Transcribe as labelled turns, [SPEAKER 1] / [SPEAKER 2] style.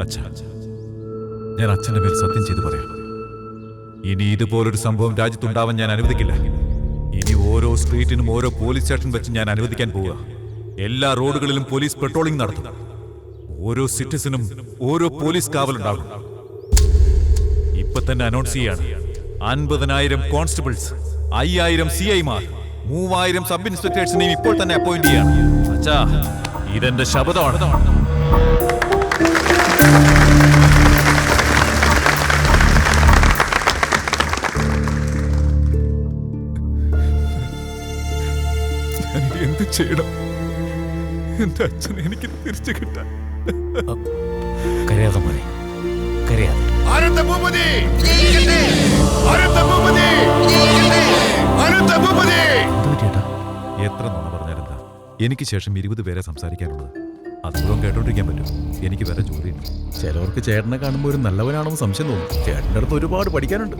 [SPEAKER 1] അച്ഛാ, ഞാൻ അച്ഛന്റെ മേൽ സത്യം ചെയ്തു പറയാം. ഇനി ഇതുപോലൊരു സംഭവം രാജ്യത്തുണ്ടാവാൻ ഞാൻ അനുവദിക്കില്ല. ഇനി ഓരോ സ്ട്രീറ്റിനും ഓരോ പോലീസ് സ്റ്റേഷൻ വെച്ച് ഞാൻ അനുവദിക്കാൻ പോവുക. എല്ലാ റോഡുകളിലും പോലീസ് പെട്രോളിംഗ് നടത്തും. ഓരോ സിറ്റിസനും ഓരോ പോലീസ് കാവലുണ്ടാകും. ഇപ്പൊ തന്നെ അനൗൺസ് ചെയ്യാണ്. 50,000 കോൺസ്റ്റബിൾസ്, 5,000 CIമാർ, 3,000 സബ് ഇൻസ്പെക്ടേഴ്സിനെയും ഇപ്പോൾ തന്നെ അപ്പോയിന്റ് ചെയ്യാണ്. അച്ഛാ, ഇതെന്റെ ശപഥമാണ്. എന്ത് ചെയ്യണം? എന്റെ അച്ഛനെ എനിക്ക് തിരിച്ചു കിട്ടാൻ.
[SPEAKER 2] കരയാതെ മോനെ, കരയാതെ.
[SPEAKER 1] എത്ര നുണ പറഞ്ഞാലെന്താ? എനിക്ക് ശേഷം 20 പേരെ സംസാരിക്കാനുള്ളത്. അത് മുഴുവൻ കേട്ടോണ്ടിരിക്കാൻ പറ്റും. എനിക്ക് വേറെ ജോലിയുണ്ട്.
[SPEAKER 3] ചിലവർക്ക് ചേട്ടനെ കാണുമ്പോൾ ഒരു നല്ലവനാണെന്ന് സംശയം തോന്നും. ചേട്ടൻ്റെ അടുത്ത് ഒരുപാട് പഠിക്കാനുണ്ട്.